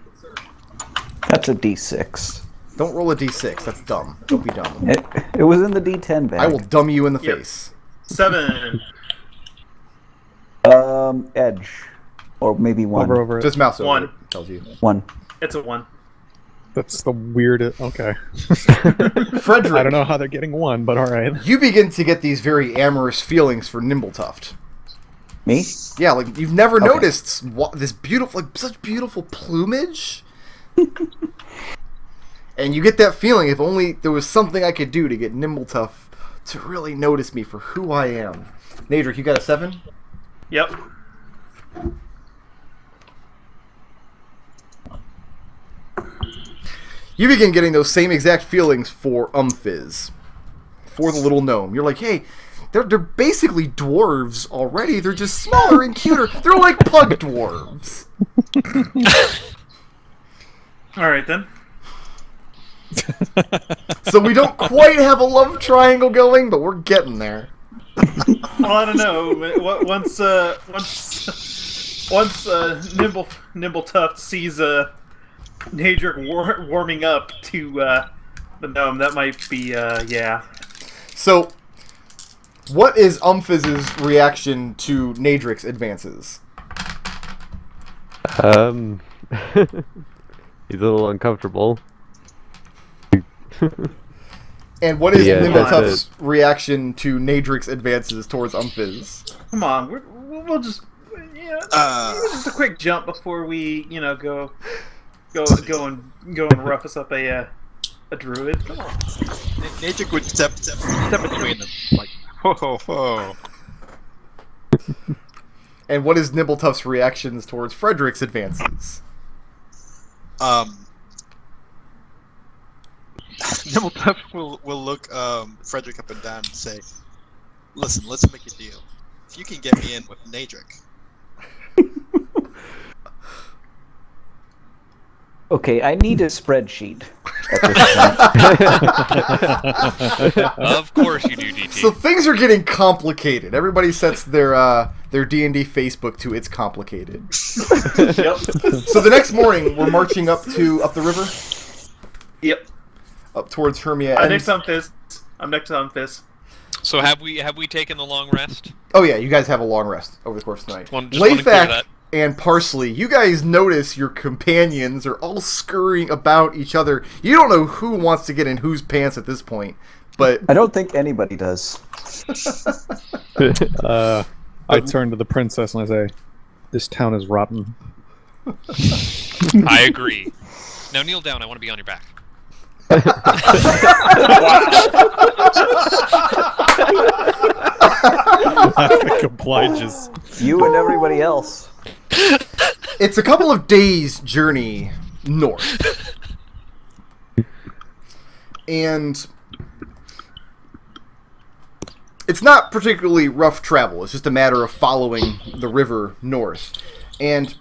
That's a D6. Don't roll a d6. That's dumb. Don't be dumb. It was in the D10 bag. I will dumb you in the Yep. face. 7. Edge. Or maybe 1. Over it. Just mouse over 1. it. Tells you. 1. It's a 1. That's the weirdest. Okay. Frederick, I don't know how they're getting one, but all right. you begin to get these very amorous feelings for Nimbletuft. Me? Yeah, like you've never Okay. noticed this beautiful, like such beautiful plumage. And you get that feeling, if only there was something I could do to get Nimbletuft to really notice me for who I am. Nadric, you got a 7? Yep. You begin getting those same exact feelings for Umfiz, for the little gnome. You're like, hey, they're basically dwarves already. They're just smaller and cuter. They're like pug dwarves. All right then. So we don't quite have a love triangle going, but we're getting there. Well, I don't know. Once Nimbletuft sees Nadric warming up to the gnome, that might be yeah. So, what is Umfiz's reaction to Nadric's advances? He's a little uncomfortable. And what is Yeah, Nimbletuft's reaction to Nadric's advances towards Umfiz? Come on, we'll just just a quick jump before we go and rough us up a druid. Come on. Nadric would step between them, like, ho ho ho. And what is Nimbletuft's reactions towards Frederick's advances? Nimbletuft will look Frederick up and down and say, "Listen, let's make a deal. If you can get me in with Nadric." Okay, I need a spreadsheet. Of course you do, DT. So things are getting complicated. Everybody sets their D&D Facebook to "It's complicated." Yep. So the next morning, we're marching up the river, Yep. up towards Hermia. I'm and- next on Fizz. So have we taken the long rest? Oh yeah, you guys have a long rest over the course of the night. Just wanna clear Laphak that. and Parsley, you guys notice your companions are all scurrying about each other. You don't know who wants to get in whose pants at this point, but I don't think anybody does. I turn to the princess and I say, "This town is rotten." I agree. Now kneel down. I want to be on your back. Laphak obliges. You and everybody else. it's a couple of days' journey north. And it's not particularly rough travel. It's just a matter of following the river north. And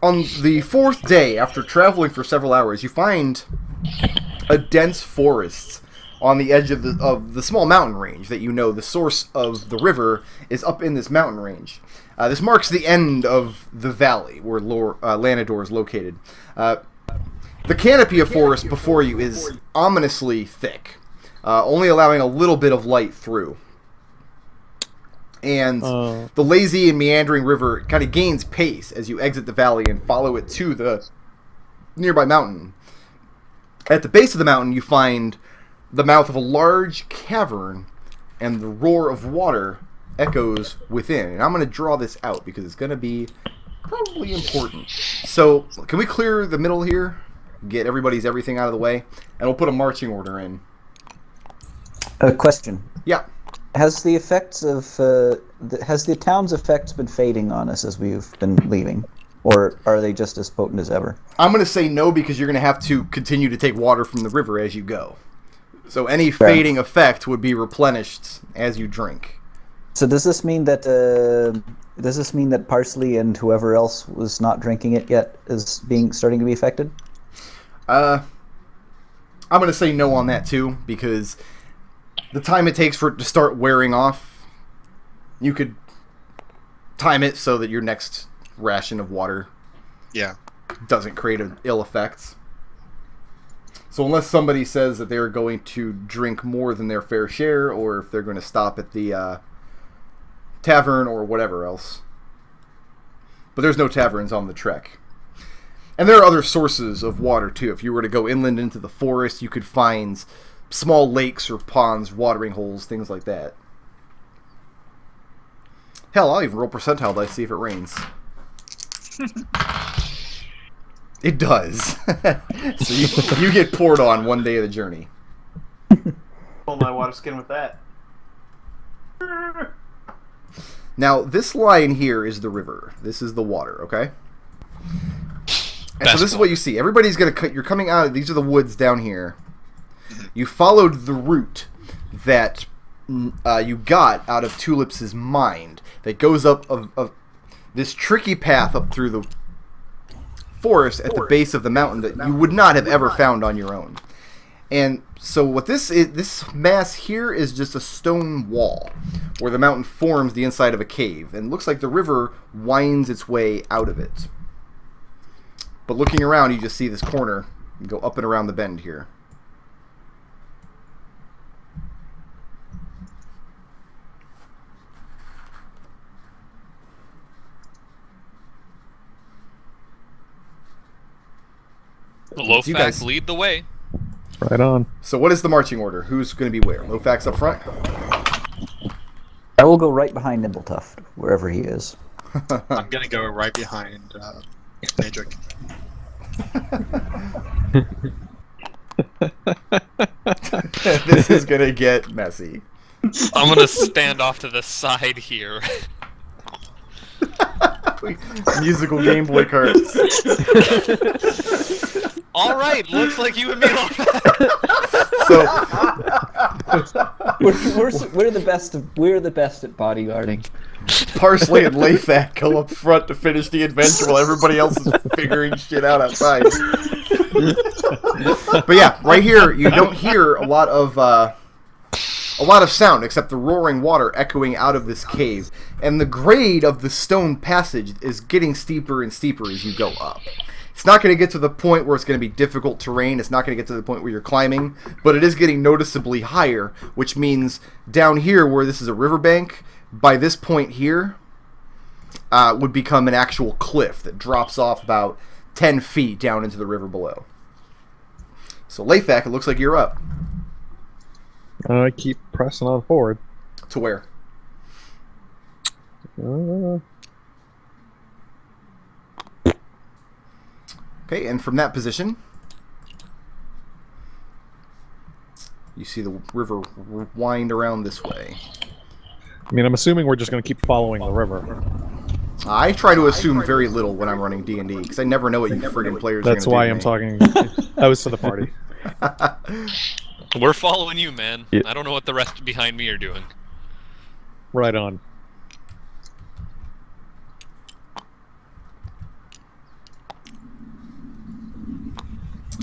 on the fourth day, after traveling for several hours, you find a dense forest on the edge of the small mountain range that you know the source of the river is up in this mountain range. This marks the end of the valley where Lanador is located. The canopy of forest before you is ominously thick, only allowing a little bit of light through. And the lazy and meandering river kind of gains pace as you exit the valley and follow it to the nearby mountain. At the base of the mountain, you find the mouth of a large cavern, and the roar of water echoes within. And I'm going to draw this out because it's going to be probably important. So, can we clear the middle here? Get everybody's everything out of the way? And we'll put a marching order in. A question. Yeah. Has the effects of has the town's effects been fading on us as we've been leaving, or are they just as potent as ever? I'm going to say no because you're going to have to continue to take water from the river as you go. So any fading effect would be replenished as you drink. So does this mean that Parsley and whoever else was not drinking it yet is starting to be affected? I'm going to say no on that too because the time it takes for it to start wearing off, you could time it so that your next ration of water doesn't create ill effects. So unless somebody says that they're going to drink more than their fair share, or if they're going to stop at the tavern or whatever else. But there's no taverns on the trek. And there are other sources of water too. If you were to go inland into the forest, you could find small lakes or ponds, watering holes, things like that. Hell, I'll even roll percentile dice, see if it rains. It does. So you get poured on one day of the journey. Pull my water skin with that. Now, this line here is the river. This is the water, okay? And so this is what you see. Everybody's going to cut. You're coming out of, these are the woods down here. You followed the route that you got out of Tulip's mind that goes up of this tricky path up through the forest at the base of the mountain that you would not have ever found on your own. And so what this mass here is just a stone wall where the mountain forms the inside of a cave, and it looks like the river winds its way out of it. But looking around, you just see this corner and go up and around the bend here. Laphak, lead the way. Right on. So what is the marching order? Who's going to be where? Laphak's up front? I will go right behind Nimbletuft, wherever he is. I'm gonna go right behind Nadric. This is going to get messy. I'm gonna stand off to the side here. Musical Game Boy cards. All right, looks like you and me. So We're the best. We're the best at bodyguarding. Parsley and Laphak go up front to finish the adventure while everybody else is figuring shit out outside. But yeah, right here you don't hear a lot of sound except the roaring water echoing out of this cave, and the grade of the stone passage is getting steeper and steeper as you go up. It's not going to get to the point where it's going to be difficult terrain. It's not going to get to the point where you're climbing, but it is getting noticeably higher, which means down here where this is a riverbank, by this point here, would become an actual cliff that drops off about 10 feet down into the river below. So Laphak, it looks like you're up. I keep pressing on forward. To where? Okay, and from that position, you see the river wind around this way. I mean, I'm assuming we're just going to keep following the river. I try to assume very little when I'm running D&D, because I never know what you friggin' players are going to do. That's why I'm talking. I was to the party. We're following you, man. Yeah. I don't know what the rest behind me are doing. Right on.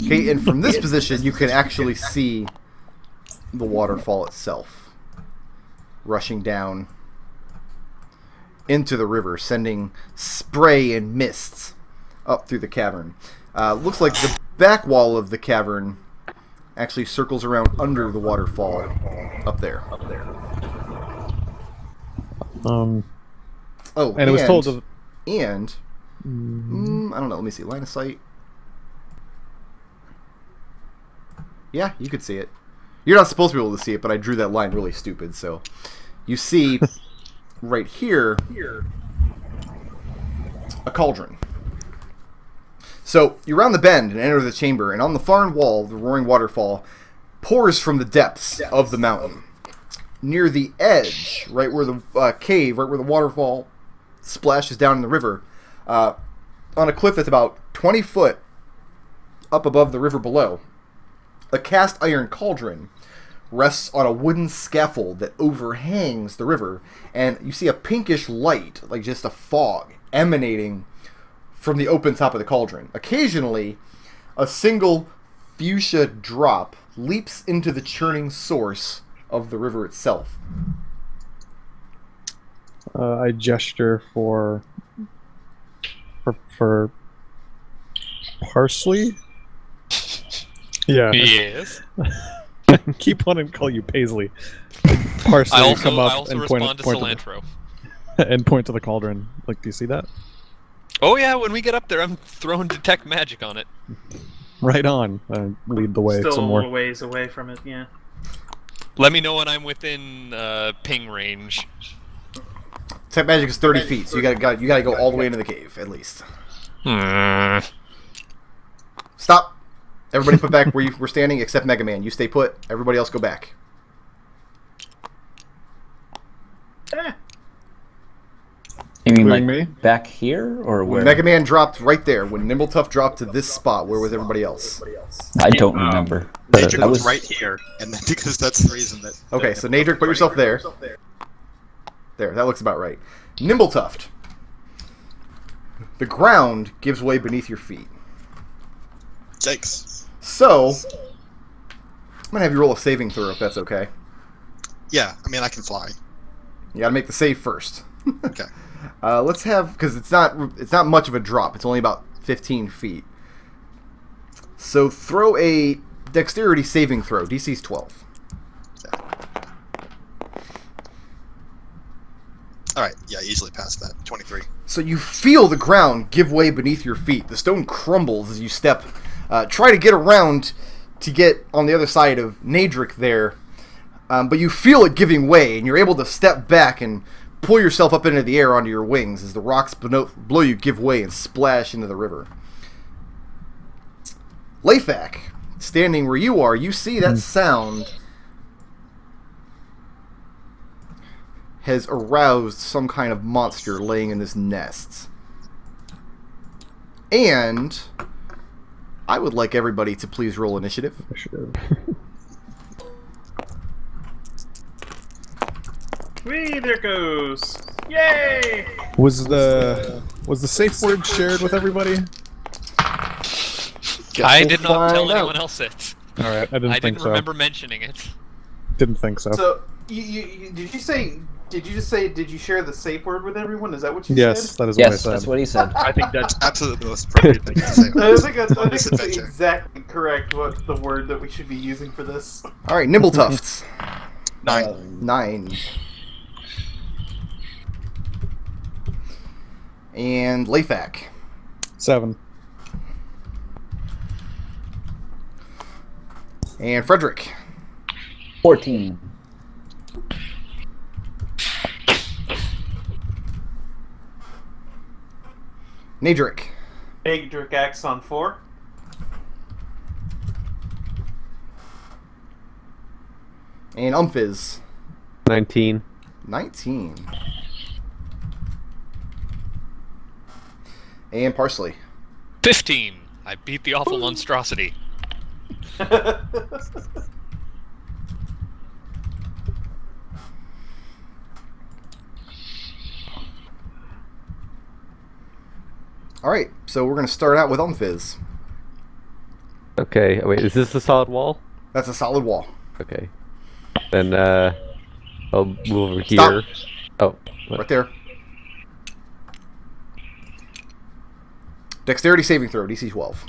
Okay, and from this position, you can actually see the waterfall itself rushing down into the river, sending spray and mists up through the cavern. Looks like the back wall of the cavern actually circles around under the waterfall up there. Oh, and it was told to. And I don't know. Let me see. Line of sight. Yeah, you could see it. You're not supposed to be able to see it, but I drew that line really stupid. So you see right here a cauldron. So you round the bend and enter the chamber, and on the far wall, the roaring waterfall pours from the depths of the mountain. Near the edge, right where the cave, right where the waterfall splashes down in the river, on a cliff that's about 20 foot up above the river below, a cast iron cauldron rests on a wooden scaffold that overhangs the river, and you see a pinkish light, like just a fog, emanating from the open top of the cauldron. Occasionally, a single fuchsia drop leaps into the churning source of the river itself. I gesture for Parsley. Yeah. Yes. Keep wanting to call you Paisley. Parsley, I come up also and respond to point cilantro. and point to the cauldron. Like, do you see that? Oh yeah, when we get up there, I'm throwing detect magic on it. Right on. Lead the way Still some a more. little ways away from it, yeah. Let me know when I'm within ping range. Tech magic is 30 feet, so you gotta go all the way into the cave, at least. Stop! Everybody put back where you were standing, except Mega Man. You stay put. Everybody else go back. You mean like Including me? back here or where? When Mega Man dropped right there, when Nimbletuft dropped to this spot, where was everybody else? I don't remember. But Nadric I was was right here, and then because that's the reason that. Okay, so Nadric, put yourself there. There, that looks about right. Nimbletuft. the ground gives way beneath your feet. Yikes. So, I'm going to have you roll a saving throw if that's okay. Yeah, I mean, I can fly. You got to make the save first. Okay. Let's have, because it's not much of a drop. It's only about 15 feet. So throw a dexterity saving throw. DC's 12. All right. Yeah, easily past that. 23. So you feel the ground give way beneath your feet. The stone crumbles as you step. Try to get around to get on the other side of Nadric there. But you feel it giving way, and you're able to step back and pull yourself up into the air onto your wings as the rocks below you give way and splash into the river. Laphak, standing where you are, you see that sound has aroused some kind of monster laying in this nest. And I would like everybody to please roll initiative. Whee, there it goes. Yay! Was the safe word shared with everybody? I did not find tell out. anyone else it. All right, I didn't I think didn't so. remember mentioning it. Didn't think so. So, did you say? Did you just say? Did you share the safe word with everyone? Is that what you Yes, said? that is what I Yes, said. that's what he said. I think that's absolutely the most appropriate thing to say. I think that's This adventure. exactly correct. What the word that we should be using for this? All right, Nimbletufts. 9. 9. And Laphak. 7. And Frederick. 14. Nadric. Nadric acts on 4. And Umfiz. 19. 19. And Parsley. 15. I beat the awful monstrosity. Alright, so we're going to start out with Umfiz. Okay, wait, is this a solid wall? That's a solid wall. Okay. Then, I'll move over Stop. here. Oh, what? Right there. Dexterity saving throw, DC 12.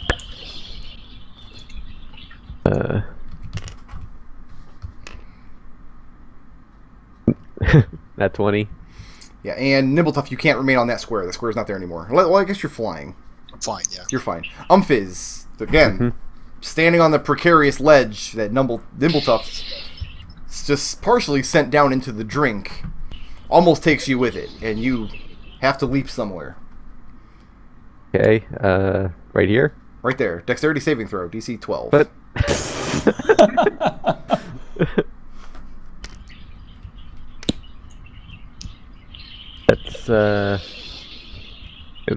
Not 20. Yeah, and Nimbletuft, you can't remain on that square. The square's not there anymore. Well, I guess you're flying. I'm flying, yeah. You're fine. Umfiz, again, standing on the precarious ledge that Nimbletuft just partially sent down into the drink, almost takes you with it, and you have to leap somewhere. Okay, right here? Right there. Dexterity saving throw, DC 12. But...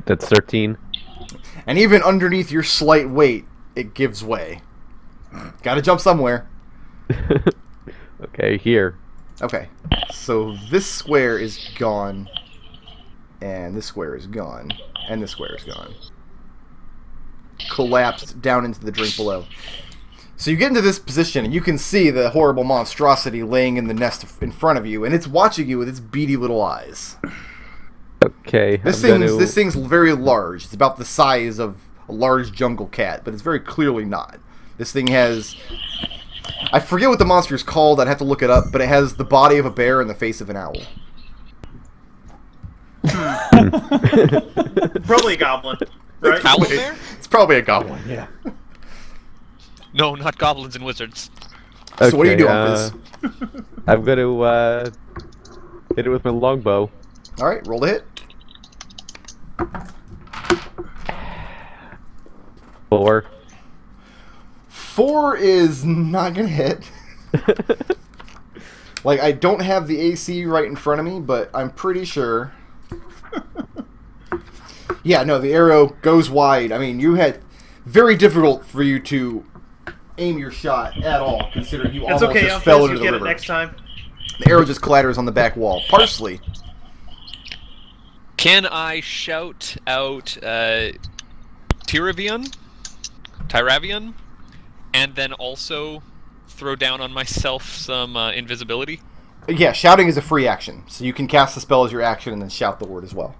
That's 13. And even underneath your slight weight, it gives way. Gotta jump somewhere. Okay, here. Okay, so this square is gone, and this square is gone, and this square is gone. Collapsed down into the drink below. So you get into this position, and you can see the horrible monstrosity laying in the nest in front of you, and it's watching you with its beady little eyes. Okay, This thing's very large. It's about the size of a large jungle cat, but it's very clearly not. This thing has... I forget what the monster is called, I'd have to look it up, but it has the body of a bear and the face of an owl. Probably a goblin, right? Owl bear? It's probably a goblin, yeah. No, not goblins and wizards. So what are you doing, Okay, Fizz? I'm gonna, hit it with my longbow. Alright, roll to hit. 4. 4 is not gonna hit. Like, I don't have the AC right in front of me, but I'm pretty sure. Yeah, no, the arrow goes wide. I mean, you had very difficult for you to aim your shot at all, considering you It's almost okay, just fell Umfiz, into you the get river. it next time. The arrow just clatters on the back wall. Parsley. Can I shout out Tyravion, and then also throw down on myself some invisibility? Yeah, shouting is a free action, so you can cast the spell as your action and then shout the word as well.